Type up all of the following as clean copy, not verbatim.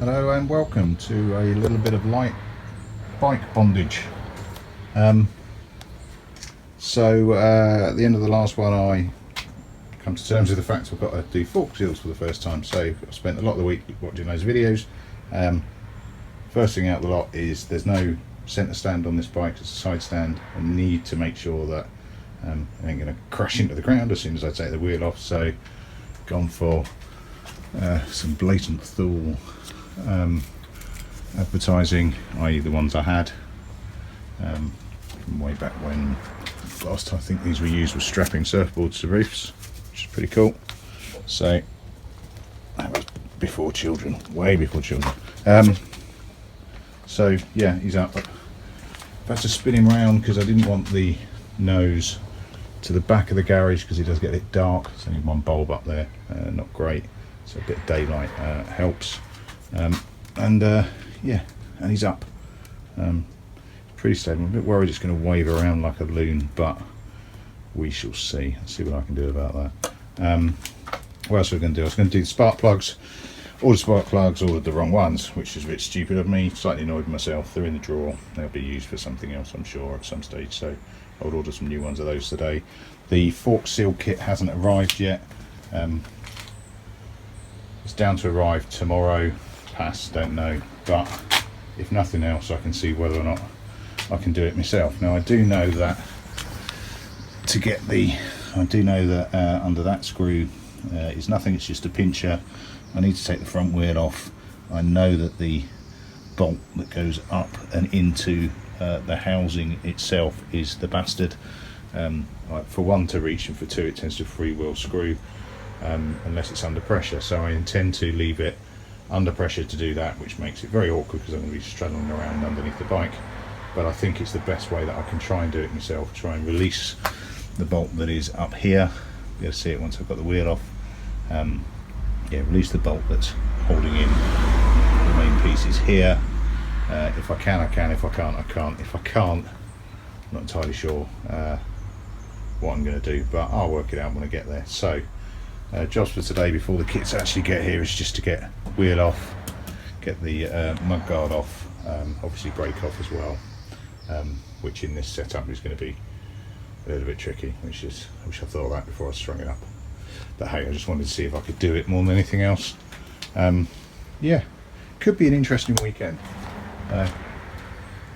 Hello and welcome to a little bit of light bike bondage. At the end of the last one I come to terms with the fact I've got to do fork seals for the first time, so I've spent a lot of the week watching those videos. First thing out of the lot is there's no centre stand on this bike, it's a side stand. I need to make sure that I ain't going to crash into the ground as soon as I take the wheel off, so gone for some blatant Thule advertising, i.e. the ones I had from way back when last time I think these were used with strapping surfboards to roofs, which is pretty cool. So that was before children, way before children. So yeah, he's up. I've had to spin him around because I didn't want the nose to the back of the garage because it does get a bit dark. There's only one bulb up there, not great, so a bit of daylight helps. Yeah, and he's up. Pretty stable. I'm a bit worried it's going to wave around like a loon, but we shall see. Let's see what I can do about that. What else are we going to do? I was going to do the spark plugs. All the spark plugs, ordered the wrong ones, which is a bit stupid of me. Slightly annoyed with myself. They're in the drawer. They'll be used for something else, I'm sure, at some stage. So I would order some new ones of those today. The fork seal kit hasn't arrived yet. It's down to arrive tomorrow. Pass, don't know. But if nothing else, I can see whether or not I can do it myself. Now I do know that under that screw is nothing. It's just a pincher. I need to take the front wheel off. I know that the bolt that goes up and into the housing itself is the bastard. For one to reach, and for two it tends to freewheel screw unless it's under pressure, so I intend to leave it under pressure to do that, which makes it very awkward because I'm going to be straddling around underneath the bike. But I think it's the best way that I can try and do it myself. Try and release the bolt that is up here. You'll be able to see it once I've got the wheel off. Yeah, release the bolt that's holding in the main pieces here. If I can, I can. If I can't, I can't. If I can't, I'm not entirely sure what I'm going to do, but I'll work it out when I get there. So jobs for today before the kits actually get here is just to get wheel off, get the mudguard off, obviously brake off as well, which in this setup is going to be a little bit tricky, I wish I thought of that before I strung it up. But hey, I just wanted to see if I could do it more than anything else. Yeah, could be an interesting weekend.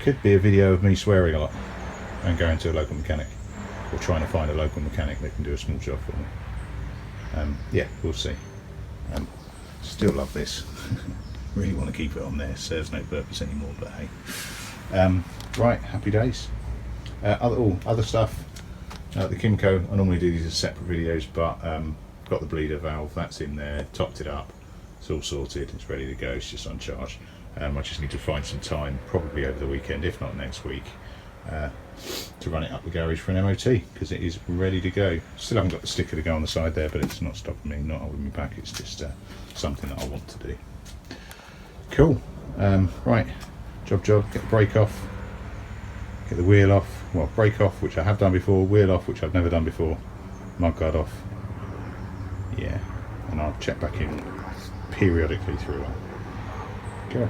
Could be a video of me swearing a lot and going to a local mechanic, or trying to find a local mechanic that can do a small job for me. Yeah, we'll see. Still love this. Really want to keep it on there. Serves no purpose anymore, but hey. Right, happy days. Other stuff. The Kimco, I normally do these as separate videos, but got the bleeder valve, that's in there, topped it up, it's all sorted, it's ready to go, it's just on charge. I just need to find some time, probably over the weekend, if not next week, to run it up the garage for an MOT, because it is ready to go. Still haven't got the sticker to go on the side there, but it's not stopping me, not holding me back, it's just something that I want to do. Cool. Right, job, get the brake off, get the wheel off, well, brake off, which I have done before, wheel off, which I've never done before, mudguard off, yeah, and I'll check back in periodically through that. Go.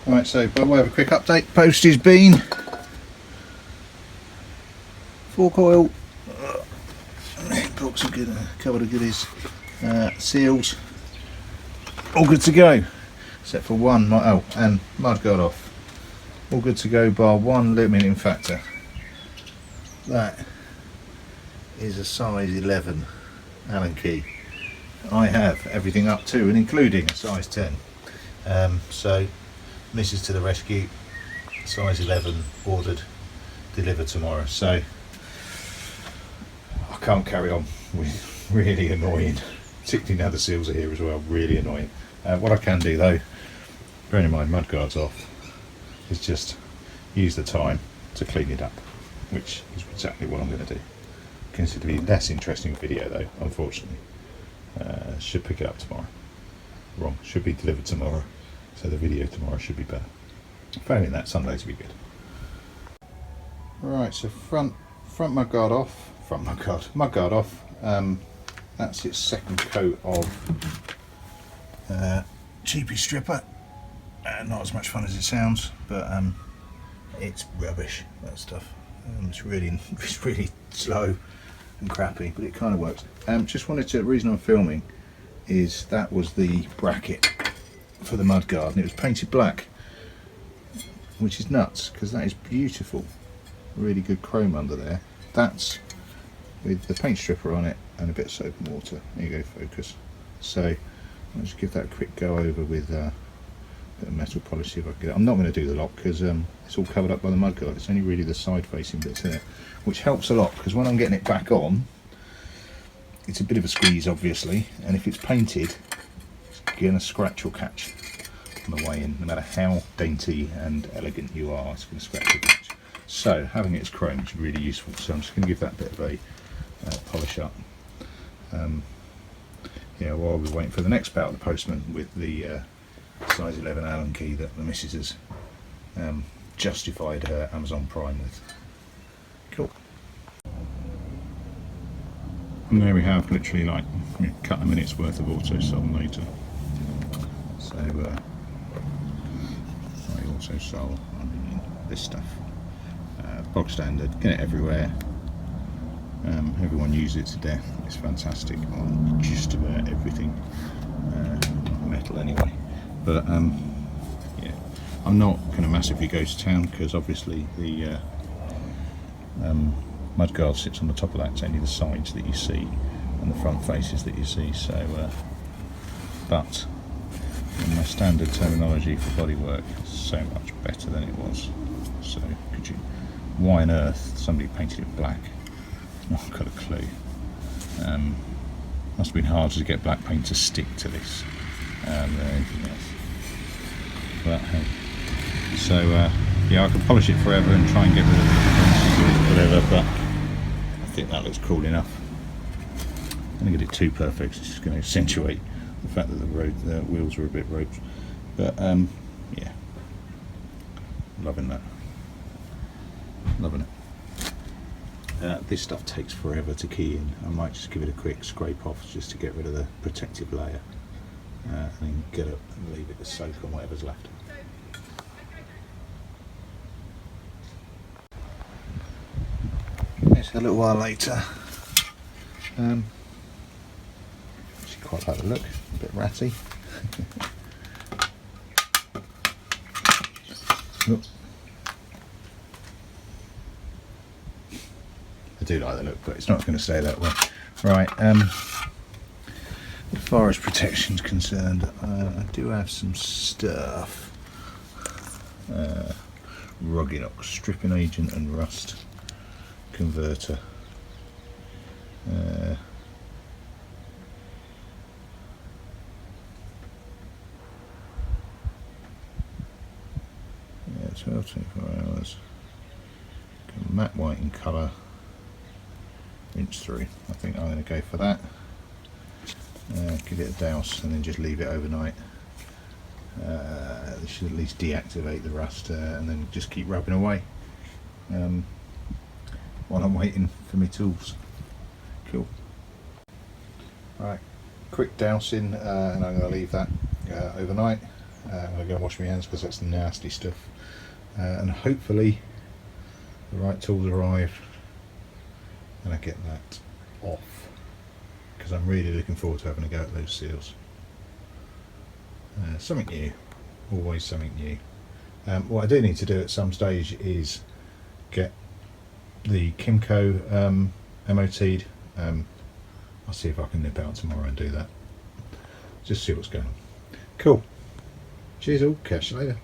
Alright, so by way of a quick update, post has been, fork oil, box of good, covered of goodies, seals, all good to go, except for one, and mudguard off. All good to go bar one limiting factor. That is a size 11 Allen key. I have everything up to and including a size 10. So this is to the rescue. Size 11 ordered, delivered tomorrow. So I can't carry on with really annoying, particularly now the seals are here as well, really annoying. What I can do though, bearing in mind mudguard's off, is just use the time to clean it up, which is exactly what I'm going to do. Consider to be less interesting video though, unfortunately. Should pick it up tomorrow. Wrong, should be delivered tomorrow, so the video tomorrow should be better. Failing that, Sundays will be good. Right, so front mudguard off, mudguard off. That's its second coat of cheapy stripper. Not as much fun as it sounds, but it's rubbish, that stuff. It's really slow and crappy, but it kind of works. Just wanted to, the reason I'm filming is that was the bracket for the mudguard, and it was painted black, which is nuts because that is beautiful. Really good chrome under there. That's with the paint stripper on it and a bit of soap and water. There you go, focus. So I'll just give that a quick go over with a bit of metal polish, see if I can get it. I'm not going to do the lock because it's all covered up by the mudguard. It's only really the side facing bits in it, which helps a lot because when I'm getting it back on, it's a bit of a squeeze obviously, and if it's painted, it's going to scratch or catch on the way in. No matter how dainty and elegant you are, it's going to scratch or catch. So having it as chrome is really useful, so I'm just going to give that a bit of a polish up. Yeah, while we're waiting for the next bout of the postman with the size 11 Allen key that the missus has justified her Amazon Prime with. Cool. And there we have literally like a couple of minutes worth of auto sol later. So by auto sol, I mean this stuff. Bog standard, get it everywhere. Everyone uses it to death. It's fantastic on just about everything. Metal anyway. But yeah, I'm not going to massively go to town because obviously the mudguard sits on the top of that. It's only the sides that you see and the front faces that you see. So, but in my standard terminology for bodywork, it's so much better than it was. So, could you? Why on earth somebody painted it black? I've got a clue. Must have been hard to get black paint to stick to this than anything else. But hey, so yeah, I could polish it forever and try and get rid of it, whatever. But I think that looks cool enough. I'm going to get it too perfect. It's just going to accentuate the fact that the wheels are a bit roped. But yeah, loving that. Loving it. This stuff takes forever to key in. I might just give it a quick scrape off just to get rid of the protective layer and then get it and leave it to soak on whatever's left. It's a little while later. Actually quite like the look, a bit ratty. Oop. I do like the look, but it's not going to stay that way. Right, as far as protection's concerned, I do have some stuff. Rugginox, stripping agent and rust converter. Yeah, 12, 24 hours. Matte white in colour. Inch through. I think I'm going to go for that. Give it a douse and then just leave it overnight. This should at least deactivate the rust and then just keep rubbing away while I'm waiting for my tools. Cool. Right, quick dousing and I'm going to leave that overnight. I'm going to go and wash my hands because that's nasty stuff. And hopefully the right tools arrive and I get that off, because I'm really looking forward to having a go at those seals. Something new, always something new. What I do need to do at some stage is get the Kimco MOT'd. I'll see if I can nip out tomorrow and do that. Just see what's going on. Cool. Cheers all, catch you later.